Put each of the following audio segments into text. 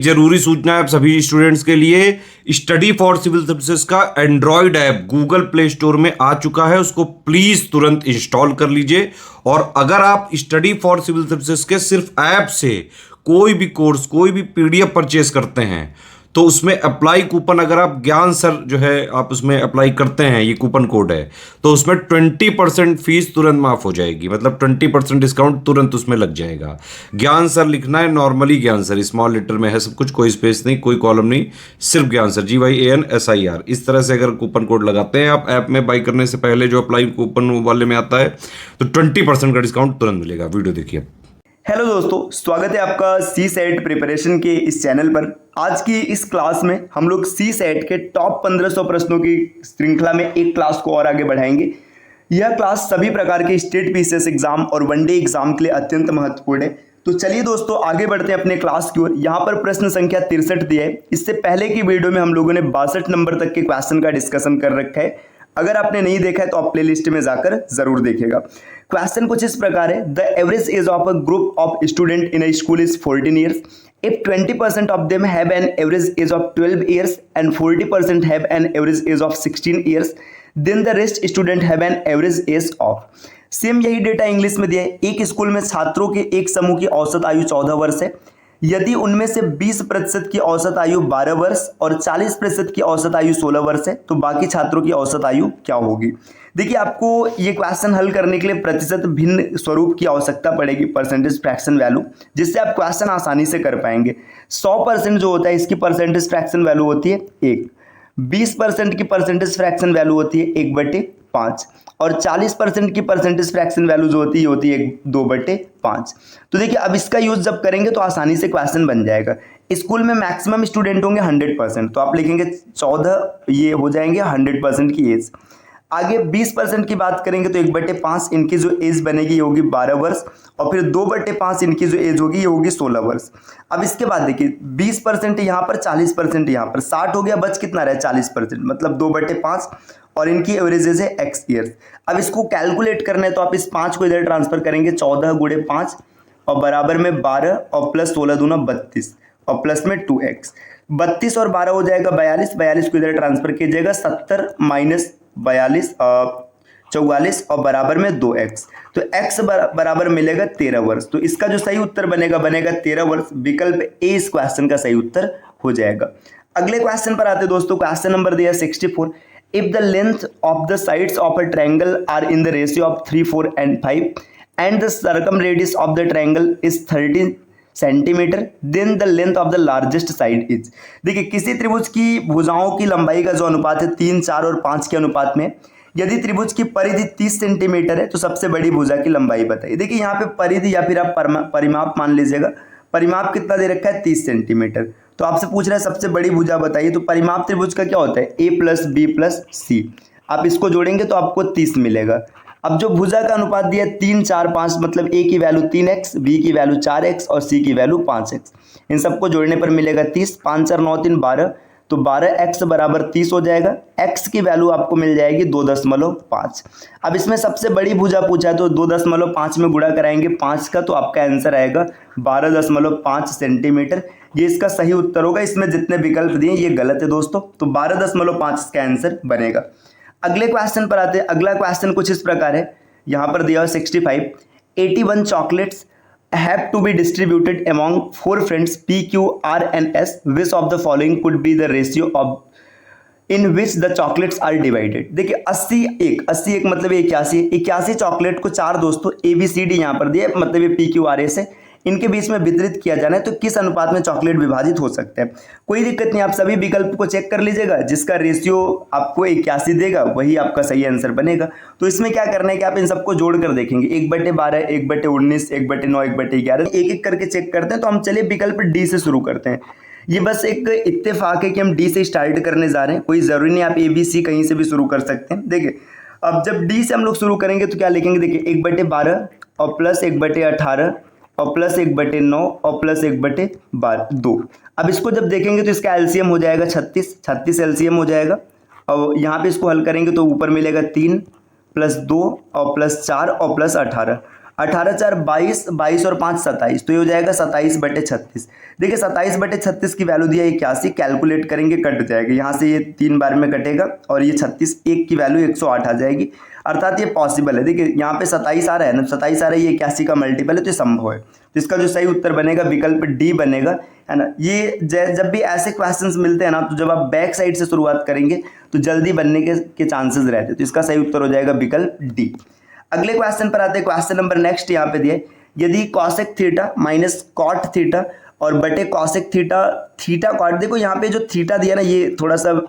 जरूरी सूचना है आप सभी स्टूडेंट्स के लिए। स्टडी फॉर सिविल सर्विसेज का Android app Google play store में आ चुका है, उसको प्लीज तुरंत इंस्टॉल कर लीजिए। और अगर आप स्टडी फॉर सिविल सर्विसेज के सिर्फ ऐप से कोई भी कोर्स, कोई भी पीडीएफ परचेस करते हैं तो उसमें अप्लाई कूपन, अगर आप ज्ञान सर जो है आप उसमें अप्लाई करते हैं, ये कूपन कोड है, तो उसमें 20% फीस तुरंत माफ हो जाएगी। मतलब 20% डिस्काउंट तुरंत उसमें लग जाएगा। ज्ञान सर लिखना है, नॉर्मली ज्ञान सर, स्मॉल लेटर में है सब कुछ, कोई स्पेस नहीं, कोई कॉलम नहीं, सिर्फ ज्ञान सर, GYANSIR। इस तरह से अगर कूपन कोड लगाते हैं आप ऐप में बाई करने से पहले, जो अप्लाई कूपन वाले में आता है, तो 20% का डिस्काउंट तुरंत मिलेगा। वीडियो देखिए। हेलो दोस्तों, स्वागत है आपका सी सेट प्रिपरेशन के इस चैनल पर। आज की इस क्लास में हम लोग सी सेट के टॉप 1500 प्रश्नों की श्रृंखला में एक क्लास को और आगे बढ़ाएंगे। यह क्लास सभी प्रकार के स्टेट पीसीएस एग्जाम और वनडे एग्जाम के लिए अत्यंत महत्वपूर्ण है। तो चलिए दोस्तों, आगे बढ़ते हैं अपने क्लास की ओर। यहाँ पर प्रश्न संख्या 63 दिया है। इससे पहले की वीडियो में हम लोगों ने 62 नंबर तक के क्वेश्चन का डिस्कशन कर रखा है। अगर आपने नहीं देखा है तो आप प्लेलिस्ट में जाकर जरूर देखिएगा। क्वेश्चन कुछ इस प्रकार है, the average age of a group of student in a school is 14 years. If 20% of them have an average age of 12 years and 40% have an average age of 16 years, then the rest student have an average age of. Same यही data English में दिया है। एक school में छात्रों के एक समूह की औसत आयु 14 वर्ष है। यदि उनमें से 20% की औसत आयु 12 वर्ष और 40% की औसत आयु 16 वर्ष है, तो बाकी छात्रों की औसत आयु क्या होगी। देखिए, आपको ये क्वेश्चन हल करने के लिए प्रतिशत भिन्न स्वरूप की आवश्यकता पड़ेगी, परसेंटेज फ्रैक्शन वैल्यू, जिससे आप क्वेश्चन आसानी से कर पाएंगे। 100% जो होता है इसकी परसेंटेज फ्रैक्शन वैल्यू होती है 1, 20% की परसेंटेज फ्रैक्शन वैल्यू होती है 1/5 और 40% की परसेंटेज फ्रैक्शन वैल्यू जो होती है 2/5। तो देखिए, अब इसका यूज जब करेंगे तो आसानी से क्वेश्चन बन जाएगा। स्कूल में मैक्सिमम स्टूडेंट होंगे 100%, तो आप लिखेंगे 14, ये हो जाएंगे 100% की एज। आगे 20% की बात करेंगे तो 1/5 इनकी जो एज बनेगी ये होगी 12 वर्ष और फिर 2/5 इनकी जो एज होगी ये होगी 16 वर्ष। अब इसके बाद देखिए, 20% यहाँ पर, 40% यहाँ पर, 60 हो गया, बच कितना रहा 40%, मतलब 2/5 और इनकी एवरेजेस है x ईयर्स। अब इसको कैलकुलेट करना है तो आप इस 5 को इधर ट्रांसफर करेंगे, 14 × 5 और बराबर में 12 और प्लस 16 दूना 32 और प्लस में 2x। 32 और 12 हो जाएगा 42, 42 को इधर ट्रांसफर कीजिएगा, 70 माइनस 42 44 और बराबर में 2x। तो x बराबर मिलेगा 13 वर्ष। तो इसका जो सही उत्तर बनेगा 13 वर्ष। विकल्प ए इस क्वेश्चन का सही उत्तर हो जाएगा। अगले क्वेश्चन पर आते दोस्तों। क्वेश्चन नंबर दिया 64। If the length of the sides of a triangle are in the ratio of 3, 4 and 5 and the circumradius of the triangle is 13 centimetre, then the length of the largest side is। देखिए, किसी त्रिभुज की भुजाओं की लंबाई का जो अनुपात है 3, 4 और 5 के अनुपात में, यदि त्रिभुज की परिधि 30 सेंटीमीटर है तो सबसे बड़ी भुजा की लंबाई बताइए। देखिए, यहाँ पे परिधि या फिर आप परिमाप मान लीजिएगा। परिमाप कितना दे रखा है 30 सेंटीमीटर। तो आपसे पूछ रहा है सबसे बड़ी भुजा बताइए। तो परिमाप त्रिभुज का क्या होता है a + b + c। आप इसको जोड़ेंगे तो आपको 30 मिलेगा। अब जो भुजा का अनुपात दिया 3, 4, 5, मतलब a की वैल्यू 3x, b की वैल्यू 4x और c की वैल्यू 5x। इन सबको जोड़ने पर मिलेगा 30। 5, 4, 9, 3, 12, तो 12x बराबर 30 हो जाएगा। x की वैल्यू आपको मिल जाएगी 2.5। अब इसमें सबसे बड़ी भुजा पूछा तो 2.5 में गुणा कराएंगे 5 का, तो आपका आंसर आएगा 12.5 सेंटीमीटर। ये इसका सही उत्तर होगा। इसमें जितने विकल्प दिए ये गलत है दोस्तों, तो 12.5 इसका आंसर बनेगा। अगले क्वेश्चन पर आते हैं। अगला क्वेश्चन कुछ इस प्रकार है, यहाँ पर दिया हुआ 65। 81 chocolates have to be distributed among 4 friends P, Q, R and S. Which of the following could be the ratio of in which the chocolates are divided। देखिए, 81 मतलब 81 चॉकलेट को 4 दोस्तों ABCD यहाँ पर दिए, मतलब ये PQRS है, इनके बीच में वितरित किया जाना है। तो किस अनुपात में चॉकलेट विभाजित हो सकते हैं। कोई दिक्कत नहीं, आप सभी विकल्प को चेक कर लीजिएगा। जिसका रेशियो आपको 81 देगा वही आपका सही आंसर बनेगा। तो इसमें क्या करना है कि आप इन सबको जोड़ कर देखेंगे, 1/12, 1/19, 1/9, 1/11, एक एक करके चेक करते हैं। तो हम चलिए विकल्प डी से शुरू करते हैं। ये बस एक इत्तेफाक है कि हम डी से स्टार्ट करने जा रहे हैं, कोई जरूरी नहीं आप ABC कहीं से भी शुरू कर सकते हैं। देखिए, अब जब डी से हम लोग शुरू करेंगे तो क्या लिखेंगे, देखिए 1/12 और प्लस 1/18 और प्लस 1/9 और प्लस 1/2। अब इसको जब देखेंगे तो इसका एलसीएम हो जाएगा 36 एलसीएम हो जाएगा। और यहाँ पे इसको हल करेंगे तो ऊपर मिलेगा 3 + 2 और +4 और +18। 18 4 22, 22 और 5 27, तो ये हो जाएगा 27/36। देखिए 27/36 की वैल्यू दिया 81, कैलकुलेट करेंगे कट जाएगा, यहाँ से ये 3 बार में कटेगा और ये 36, एक की वैल्यू 108 आ जाएगी, अर्थात ये पॉसिबल है। देखिए यहाँ पे 27 आ रहा है ना, 27 आ रहा है, ये 81 का मल्टीपल है, तो ये संभव है। तो इसका जो सही उत्तर बनेगा विकल्प डी बनेगा, है ना। ये जब भी ऐसे क्वेश्चंस मिलते हैं ना, तो जब आप बैक साइड से शुरुआत करेंगे तो जल्दी बनने के चांसेस रहते हैं, तो इसका सही उत्तर हो जाएगा विकल्प डी। अगले क्वेश्चन पर आते हैं, क्वेश्चन नंबर नेक्स्ट यहाँ पे दिया है, यदि cosec theta minus cot theta और बटे कॉसेक थीटा थीटा कॉट, देखो यहाँ पे जो थीटा दिया ना, ये थोड़ा सा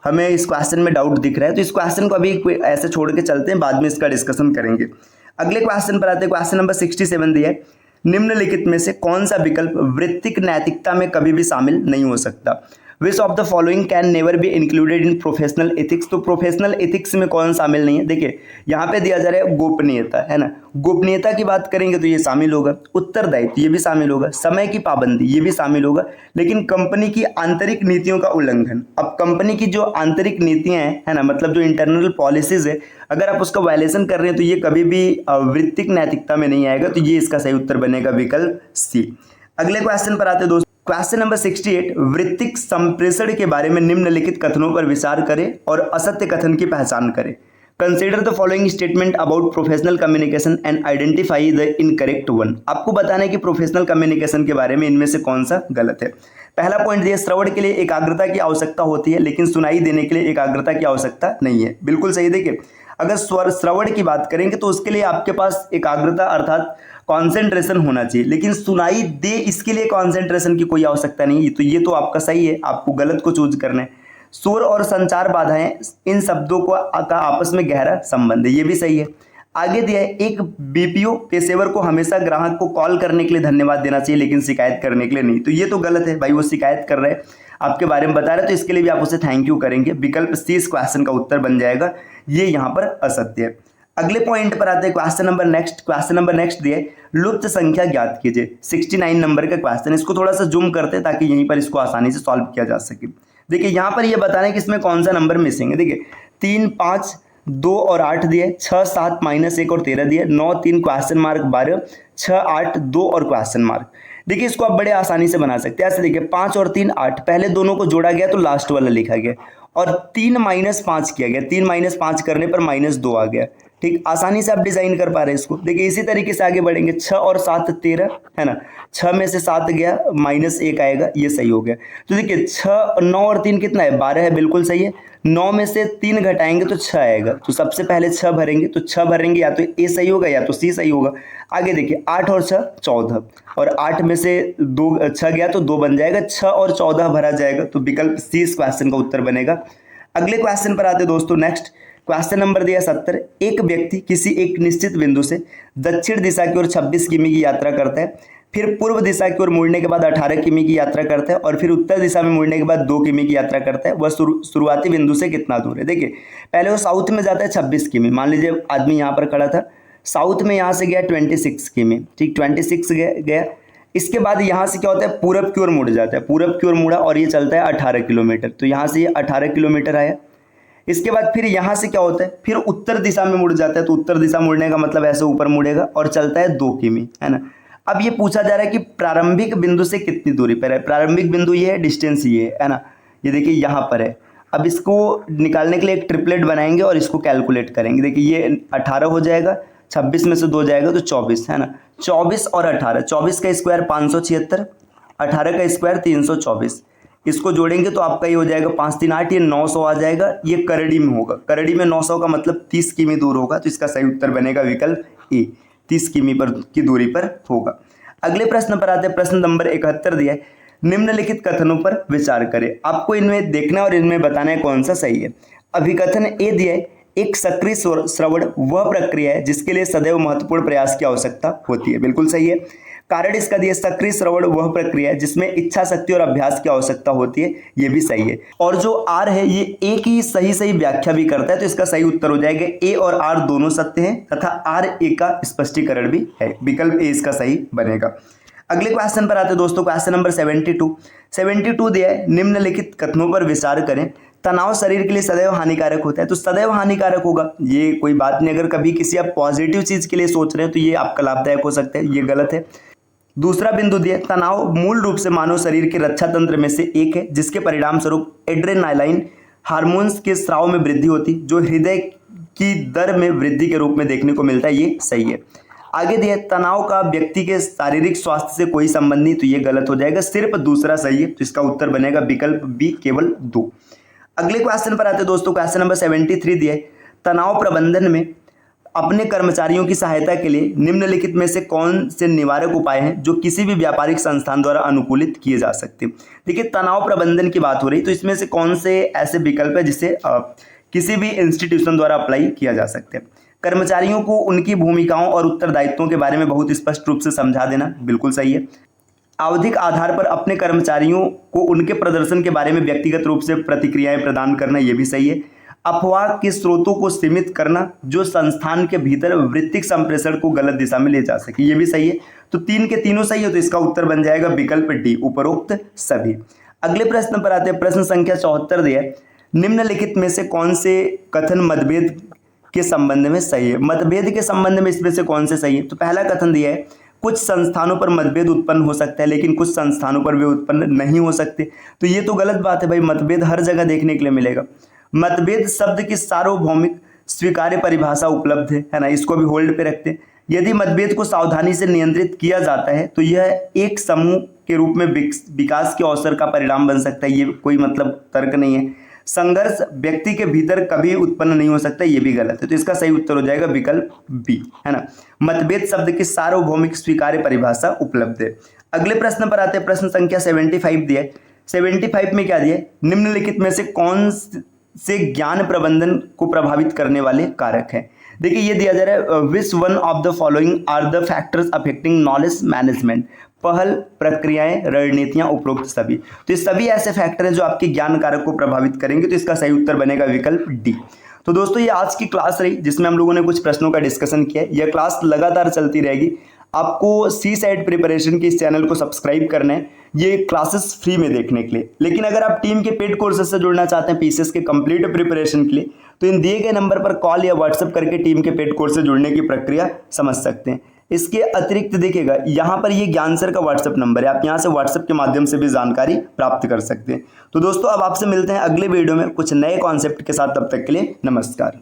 हमें इस क्वेश्चन में डाउट दिख रहा है, तो इस क्वेश्चन को अभी ऐसे छोड़ के चलते हैं, बाद में इसका डिस्कशन करेंगे। अगले क्वेश्चन पर आते हैं, क्वेश्चन नंबर 67 दिया है, निम्नलिखित में से कौन सा विकल्प वृत्तिक नैतिकता में कभी भी शामिल नहीं हो सकता? Which of the following can never be included in professional ethics, तो प्रोफेशनल एथिक्स में कौन शामिल नहीं है? देखिए यहाँ पे दिया जा रहा है गोपनीयता, है ना, गोपनीयता की बात करेंगे तो ये शामिल होगा, उत्तरदायित्व ये भी शामिल होगा, समय की पाबंदी ये भी शामिल होगा, लेकिन कंपनी की आंतरिक नीतियों का उल्लंघन, अब कंपनी की जो आंतरिक नीतियां हैं, है ना, मतलब जो इंटरनल पॉलिसीज है, अगर आप उसका वायलेशन कर रहे हैं तो ये कभी भी वृत्तिक नैतिकता में नहीं आएगा, तो ये इसका सही उत्तर बनेगा विकल्प सी। अगले क्वेश्चन पर आते हैं दोस्तों, क्वेश्चन नंबर 68, वृत्तिक संप्रेषण के बारे में निम्नलिखित कथनों पर विचार करें और असत्य कथन की पहचान करें। Consider the following statement about professional communication and identify the incorrect one. आपको बताना है कि प्रोफेशनल कम्युनिकेशन के बारे में इनमें से कौन सा गलत है। पहला पॉइंट दिया, श्रवण के लिए एकाग्रता की आवश्यकता होती है, लेकिन सुनाई देने के लिए एकाग्रता की आवश्यकता नहीं है। बिल्कुल सही। देखिए अगर श्रवण की बात करेंगे तो उसके लिए आपके पास एकाग्रता अर्थात कॉन्सेंट्रेशन होना चाहिए, लेकिन सुनाई दे इसके लिए कॉन्सेंट्रेशन की कोई आवश्यकता नहीं है, तो ये तो आपका सही है, आपको गलत को चूज करना है। शोर और संचार बाधाएं, इन शब्दों का आपस में गहरा संबंध है, ये भी सही है। आगे दिया है, एक बीपीओ पेशेवर को हमेशा ग्राहक को कॉल करने के लिए धन्यवाद देना चाहिए, लेकिन शिकायत करने के लिए नहीं, तो ये तो गलत है भाई, वो शिकायत कर रहे हैं आपके बारे में बता रहे हैं, तो इसके लिए भी आप उसे थैंक यू करेंगे। विकल्प सी इस क्वेश्चन का उत्तर बन जाएगा, ये यहाँ पर असत्य है। अगले पॉइंट पर आते हैं, क्वेश्चन नंबर नेक्स्ट दिया है, लुप्त संख्या ज्ञात कीजिए। 69 नंबर का क्वेश्चन, इसको थोड़ा सा जूम करते हैं ताकि यहीं पर इसको आसानी से सॉल्व किया जा सके। देखिए यहाँ पर ये बताना है कि इसमें कौन सा नंबर मिसिंग है। देखिए 3 5 2 और 8 दिए, 6 7 -1 और 13 दिए, 9 3 क्वेश्चन मार्क 12, 6 8 2 और क्वेश्चन मार्क। देखिए इसको आप बड़े आसानी से बना सकते हैं ऐसे। देखिए 5 और 3 8, पहले दोनों को जोड़ा गया तो लास्ट वाला लिखा गया, और 3 -5 किया गया, 3 -5 करने पर -2 आ गया। ठीक, आसानी से आप डिजाइन कर पा रहे हैं इसको। देखिए इसी तरीके से आगे बढ़ेंगे, 6 और 7 13, है ना, 6 में से 7 गया, -1 आएगा, ये सही हो गया। तो देखिए 6 9 और 3 कितना है, 12 है, बिल्कुल सही है। 9 में से 3 घटाएंगे तो 6 आएगा, तो सबसे पहले 6 भरेंगे, तो 6 भरेंगे, या तो ए सही होगा या तो सी सही होगा। आगे देखिए 8 और 6 14, और 8 में से 6 गया तो 2 बन जाएगा, 6 और 14 भरा जाएगा, तो विकल्प सी इस क्वेश्चन का उत्तर बनेगा। अगले क्वेश्चन पर आते दोस्तों, नेक्स्ट क्वेश्चन नंबर दिया 70, एक व्यक्ति किसी एक निश्चित बिंदु से दक्षिण दिशा की ओर 26 किमी की यात्रा करता है, फिर पूर्व दिशा की ओर मुड़ने के बाद 18 किमी की यात्रा करता है, और फिर उत्तर दिशा में मुड़ने के बाद 2 किमी की यात्रा करता है। वह शुरुआती बिंदु से कितना दूर है? देखिए पहले वो साउथ में जाता है 26 किमी, मान लीजिए आदमी यहाँ पर खड़ा था, साउथ में यहाँ से गया 26 किमी, ठीक, 26 गया। इसके बाद यहाँ से क्या होता है, पूरब की ओर मुड़ जाता है, पूरब की ओर मुड़ा और ये चलता है 18 किलोमीटर, तो यहाँ से ये 18 किलोमीटर आया। इसके बाद फिर यहाँ से क्या होता है, फिर उत्तर दिशा में मुड़ जाता है, तो उत्तर दिशा मुड़ने का मतलब ऐसे ऊपर मुड़ेगा और चलता है 2 किमी, है ना। अब ये पूछा जा रहा है कि प्रारंभिक बिंदु से कितनी दूरी पर है। प्रारंभिक बिंदु ये है, डिस्टेंस ये है ना, ये देखिए यहाँ पर है। अब इसको निकालने के लिए एक ट्रिपलेट बनाएंगे और इसको कैलकुलेट करेंगे। देखिए ये 18 हो जाएगा, 26 में से 2 जाएगा तो 24, है ना। 24 और 18, 24 का स्क्वायर 576, 18 का स्क्वायर 324, इसको जोड़ेंगे तो आपका ये हो जाएगा 5 3 8, ये 900 आ जाएगा। ये करड़ी में होगा, करड़ी में 900 का मतलब 30 किमी दूर होगा, तो इसका सही उत्तर बनेगा विकल्प ए, 30 किमी पर की दूरी पर होगा। अगले प्रश्न पर आते हैं, प्रश्न नंबर 71 दिया है, निम्नलिखित कथनों पर विचार करें। आपको इनमें देखना और इनमें बताना है कौन सा सही है। अभिकथन ए दिया है, एक सक्रिय श्रवण वह प्रक्रिया है जिसके लिए सदैव महत्वपूर्ण प्रयास की आवश्यकता होती है, बिल्कुल सही है। कारण इसका दिया, सक्रिय श्रवण वह प्रक्रिया है जिसमें इच्छा शक्ति और अभ्यास की आवश्यकता होती है, ये भी सही है। और जो आर है ये ए की सही व्याख्या भी करता है, तो इसका सही उत्तर हो जाएगा ए और आर दोनों सत्य हैं तथा आर ए का स्पष्टीकरण भी है, विकल्प ए इसका सही बनेगा। अगले क्वेश्चन पर आते हैं दोस्तों, क्वेश्चन नंबर 72 दिया है, निम्नलिखित कथनों पर विचार करें। तनाव शरीर के लिए सदैव हानिकारक होता है, तो सदैव हानिकारक होगा, ये कोई बात नहीं। अगर कभी किसी आप पॉजिटिव चीज के लिए सोच रहे हैं तो ये आपका लाभदायक हो सकता है, ये गलत है। दूसरा बिंदु दिया, तनाव मूल रूप से मानव शरीर के रक्षा तंत्र में से एक है, जिसके परिणाम स्वरूप एड्रेनालाइन हार्मोन्स के स्राव में वृद्धि होती, जो हृदय की दर में वृद्धि के रूप में देखने को मिलता है, ये सही है। आगे दिया, तनाव का व्यक्ति के शारीरिक स्वास्थ्य से कोई संबंध नहीं, तो ये गलत हो जाएगा, सिर्फ दूसरा सही है, तो इसका उत्तर बनेगा विकल्प बी, केवल 2। अगले क्वेश्चन पर आते हैं दोस्तों, क्वेश्चन नंबर 73 दिया है, तनाव प्रबंधन में अपने कर्मचारियों की सहायता के लिए निम्नलिखित में से कौन से निवारक उपाय हैं जो किसी भी व्यापारिक संस्थान द्वारा अनुकूलित किए जा सकते हैं। देखिए, तनाव प्रबंधन की बात हो रही, तो इसमें से कौन से ऐसे विकल्प है जिसे किसी भी इंस्टीट्यूशन द्वारा अप्लाई किया जा सकता है। कर्मचारियों को उनकी भूमिकाओं और उत्तरदायित्वों के बारे में बहुत स्पष्ट रूप से समझा देना, बिल्कुल सही है। आवधिक आधार पर अपने कर्मचारियों को उनके प्रदर्शन के बारे में व्यक्तिगत रूप से प्रतिक्रियाएं प्रदान करना, यह भी सही है। अफवाह के स्रोतों को सीमित करना जो संस्थान के भीतर वृत्तिक संप्रेषण को गलत दिशा में ले जा सके, ये भी सही है। तो 3 के तीनों सही है, तो इसका उत्तर बन जाएगा विकल्प डी, उपरोक्त सभी। अगले प्रश्न पर आते हैं, प्रश्न संख्या 74 दिया है, निम्नलिखित में से कौन से कथन मतभेद के संबंध में सही है। मतभेद के संबंध में इसमें से कौन से सही है। तो पहला कथन दिया है, कुछ संस्थानों पर मतभेद उत्पन्न हो सकता है लेकिन कुछ संस्थानों पर वे उत्पन्न नहीं हो सकते, तो ये तो गलत बात है भाई, मतभेद हर जगह देखने के लिए मिलेगा। मतभेद शब्द की सार्वभौमिक स्वीकार्य परिभाषा उपलब्ध है ना, इसको भी होल्ड पे रखते हैं। यदि मतभेद को सावधानी से नियंत्रित किया जाता है तो यह एक समूह के रूप में विकास के अवसर का परिणाम बन सकता है, ये कोई मतलब तर्क नहीं है। संघर्ष व्यक्ति के भीतर कभी उत्पन्न नहीं हो सकता, ये भी गलत है, तो इसका सही उत्तर हो जाएगा विकल्प बी, है ना। मतभेद शब्द की सार्वभौमिक स्वीकार्य परिभाषा उपलब्ध है। अगले प्रश्न पर आते हैं, प्रश्न संख्या 75 दिया है। 75 में क्या दिया है, निम्नलिखित में से कौन से ज्ञान प्रबंधन को प्रभावित करने वाले कारक हैं। देखिए, ये दिया जा रहा है, which one of the following are the factors affecting knowledge management. पहल, प्रक्रियाएं, रणनीतियां, उपरोक्त सभी। तो ये सभी ऐसे फैक्टर हैं जो आपके ज्ञान कारक को प्रभावित करेंगे, तो इसका सही उत्तर बनेगा विकल्प डी। तो दोस्तों, ये आज की क्लास रही जिसमें हम लोगों ने कुछ प्रश्नों का डिस्कशन किया है। यह क्लास लगातार चलती रहेगी। आपको सी सेट प्रिपरेशन के इस चैनल को सब्सक्राइब करना है, ये क्लासेस फ्री में देखने के लिए। लेकिन अगर आप टीम के पेड कोर्सेज से जुड़ना चाहते हैं पीसीएस के कंप्लीट प्रिपरेशन के लिए, तो इन दिए गए नंबर पर कॉल या व्हाट्सएप करके टीम के पेड कोर्स से जुड़ने की प्रक्रिया समझ सकते हैं। इसके अतिरिक्त देखिएगा, यहाँ पर ये ज्ञान सर का व्हाट्सएप नंबर है, आप यहाँ से व्हाट्सएप के माध्यम से भी जानकारी प्राप्त कर सकते हैं। तो दोस्तों, अब आपसे मिलते हैं अगले वीडियो में कुछ नए कॉन्सेप्ट के साथ, तब तक के लिए नमस्कार।